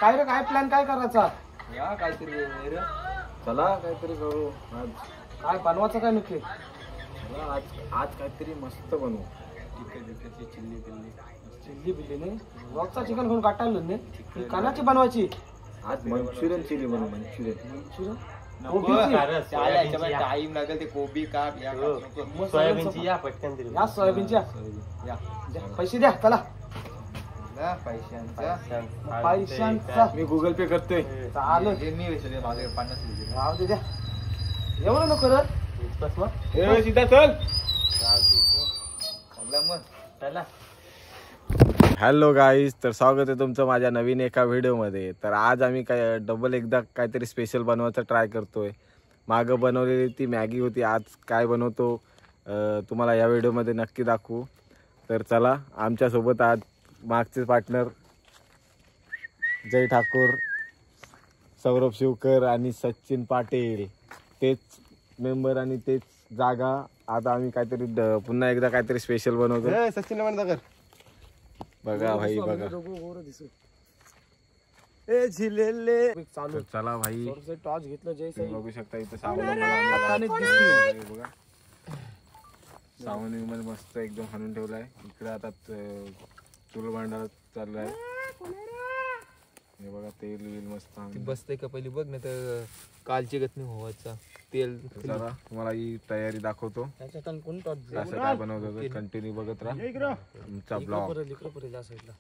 काय रे, काय प्लॅन काय करायचा? या काहीतरी रे. चला काहीतरी करू आज. काय बनवायचं काय नक्की? चला आज काहीतरी मस्त बनवू. चिल्ली चिल्ली बिल्ली नाही, रॉकचा चिकन घेऊन काटायला नाही, कानाची बनवायची. आज मंचुरियन चिली बनवू. मंचुरियन टाइम लागेल ते कोबी काप या सोयाबीनची या पटकन तरी या सोयाबीनची या. पैसे द्या चला. पैशांचा मी गुगल पे करतोय. चालेल, मी माझे 50 राहू दे द्या. एवढं नको रे. सीधा चल. चला. हॅलो गाईज, तर स्वागत आहे तुमचं माझ्या नवीन एका व्हिडिओमध्ये. तर आज आम्ही काय डबल एकदा काहीतरी स्पेशल बनवायचं ट्राय करतोय. मागं बनवलेली ती मॅगी होती, आज काय बनवतो तुम्हाला या व्हिडिओमध्ये नक्की दाखवू. तर चला, आमच्यासोबत आज मागचे पार्टनर जय ठाकूर, सौरभ शिवकर आणि सचिन पाटील, तेच मेंबर आणि तेच जागा. आता आम्ही काहीतरी पुन्हा एकदा काहीतरी स्पेशल बनवतो. सचिन कर बघा भाई बघा. चालू. चला भाई, टॉर्च घेतलं जय तुम्ही बघू शकता इथं सामान बघा. सामान मध्ये मस्त एकदम हाणून ठेवलाय. इकडे आता चूल भांडा चाललाय. हे बघा, तेल वेल मस्त बसते का पहिली बघ ना, तर कालची गत नाही व्हायचा तेल. चला तुम्हाला ही तयारी दाखवतो. कोण टॉर्च असं काय बनवतो कंटिन्यू बघत राहा तुमचा ब्लॉग. या साईडला.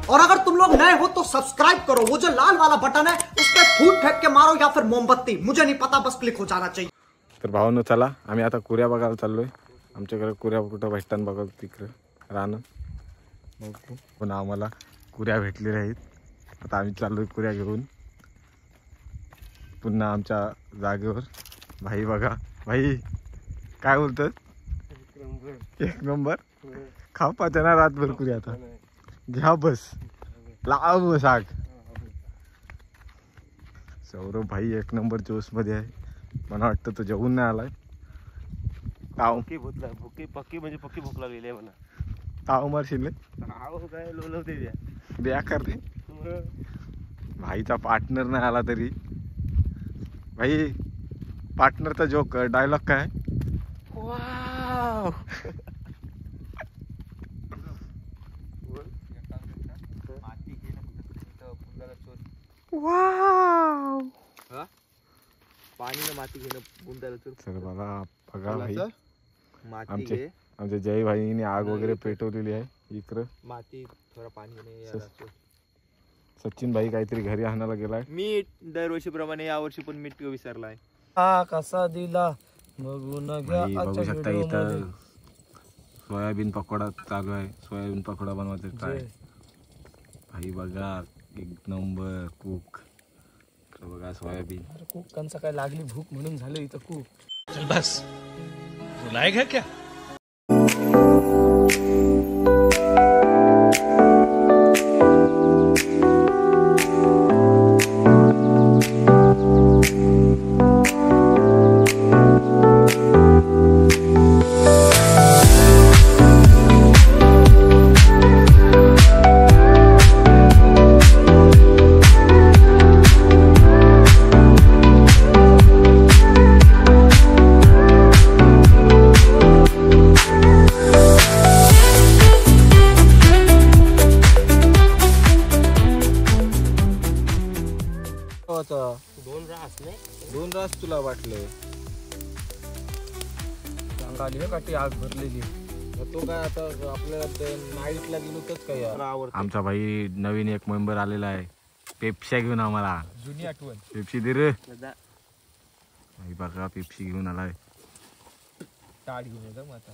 और अगर तुम लोग नए हो तो सब्सक्राइब करो, वो जो लाल वाला बटन है उस पर फूट फेंक के मारो या फिर मोमबत्ती, मुझे नहीं पता, बस क्लिक हो जाना चाहिए. तर भावांनो चला, आम्ही आता कुऱ्या बघायला चाललोय. आमच्याकडे कुऱ्या कुठं भेटतात बघा, तिकडे राहणं बघू. पण आम्हाला कुऱ्या भेटलेल्या आहेत. आता आम्ही चाललोय कुऱ्या घेऊन पुन्हा आमच्या जागेवर. भाई बघा, भाई काय बोलतात? एक नंबर. खाऊ पाहते ना रातभर कुऱ्या. आता घ्या बस, लाव बस आग. सौरभ भाई एक नंबर जोश मध्ये आहे. मला वाटतं तो जेवून नाही आलाय. भुकी पक्की म्हणजे पक्की भूक लागलेली आहे मला. ताव मारशील काय लोलवते द्या कर रे. भाईचा पार्टनर नाही आला तरी. भाई पार्टनरचा जोक डायलॉग काय? वाव. वाव. पाणी माती घेणं बुंदाला चोर. चल बघा बघा भाई, माती आमचे घे, आमच्या जय भाईने आग वगैरे पेटवलेली आहे इकडं. माती थोडा पाणी घेणे. सचिन भाई काहीतरी घरी आणायला गेलाय. मीठ दरवर्षीप्रमाणे यावर्षी पण मीठ विसरलाय. हा कसा दिला बघून घ्या. भाई बघू शकता इथं सोयाबीन पकोडा चालू आहे. सोयाबीन पकोडा बनवायचं ट्राय. भाई बघा, एक नंबर कुक. बघा सोयाबीन. कुकांचा काय लागली भूक म्हणून झालं इथं कुक. चल बस, रुलाएगा क्या? दोन रास तुला वाटलं आली का ती आग भरलेली. तो काय आता आपल्याला नाईटला गेलो तरच काय. आमचा भाई नवीन एक मेंबर आलेला आहे. पेप्सी घेऊन आम्हाला. जुनी आठवण. पेप्सी दे रे भाई. बघा पेप्सी घेऊन आलाय. ताट घेऊन येतो मग आता.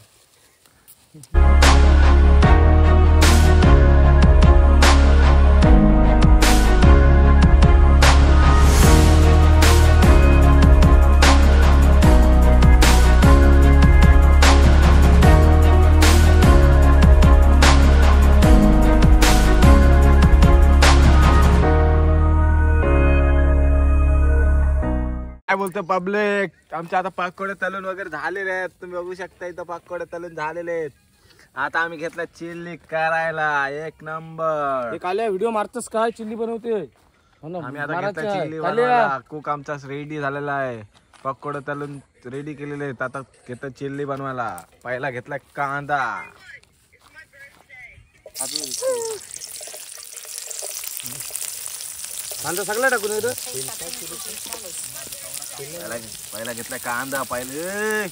बोलतो पब्लिक, आमचे आता पाकोडे तलून वगैरे झालेले आहेत. तुम्ही बघू शकता इथं पाकोडे तलून झालेले आहेत. आता आम्ही घेतला चिल्ली करायला. एक नंबर. काल्या व्हिडिओ मारतस काय चिल्ली बनवते. आम्ही आता घेतला चिल्ली बनवायला. कुक आमचा रेडी झालेला आहे. पकोडे तलून रेडी केलेले आहेत. आता घेतला चिल्ली बनवायला. पहिला घेतला कांदा. कांदा सगळा टाकून येतो. पहिला घेतला कांदा पहिले.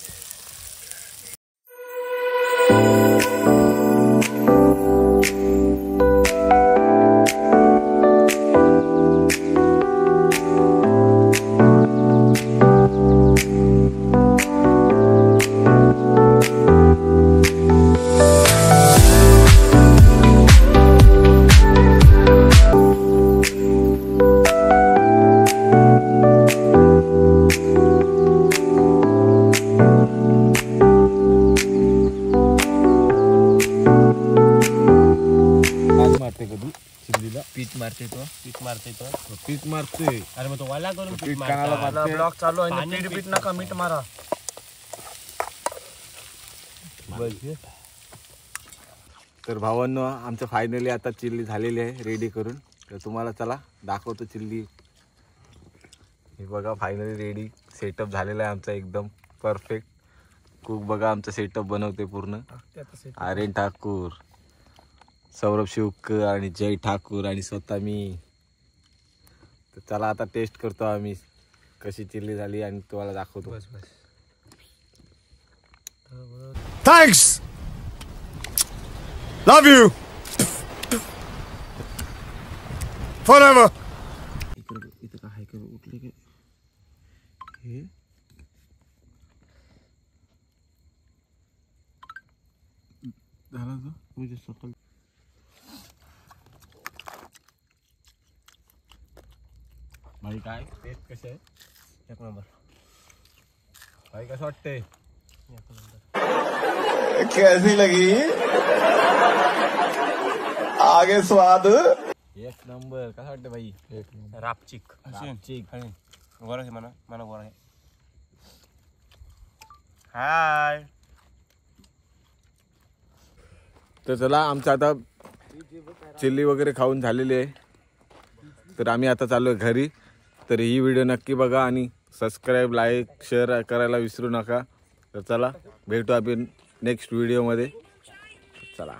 पीठ मारते. अरे मग तो वाला करून पीठ कानाला मारते. ब्लॉक चालू आहे. पीठ नका मीठ मारा. तर भावांनो आमचं फायनली आता चिल्ली झालेली आहे रेडी करून. तर तुम्हाला चला दाखवतो चिल्ली. हे बघा फायनली रेडी सेटअप झालेला आहे आमचा एकदम परफेक्ट. कुक बघा आमचा सेटअप बनवते पूर्ण. आर्यन ठाकूर, सौरभ शिवकर आणि जय ठाकूर आणि स्वतः मी. तर चला आता टेस्ट करतो आम्ही कशी चिल्ली झाली आणि तुम्हाला दाखवतो. Thanks. Love you. Forever. इथं काय करू उठले की हे झालं तर म्हणजे सकाळ. भाई काय टेस्ट कसे आहे? एक नंबर. भाई कसं वाटतंय? कैसी लगी? आगे स्वाद. एक नंबर. कसं वाटतं भाई? एक नंबर. रापचिक. रापचिक. गोरा आहे म्हणा गोरा आहे. हाय. तर चला आमचं आता चिल्ली वगैरे खाऊन झालेली आहे. तर आम्ही आता चालू आहे घरी. तर ही व्हिडिओ नक्की बघा आणि सबस्क्राईब, लाईक, शेअर करायला विसरू नका. तर चला भेटू आपण नेक्स्ट व्हिडिओमध्ये. चला.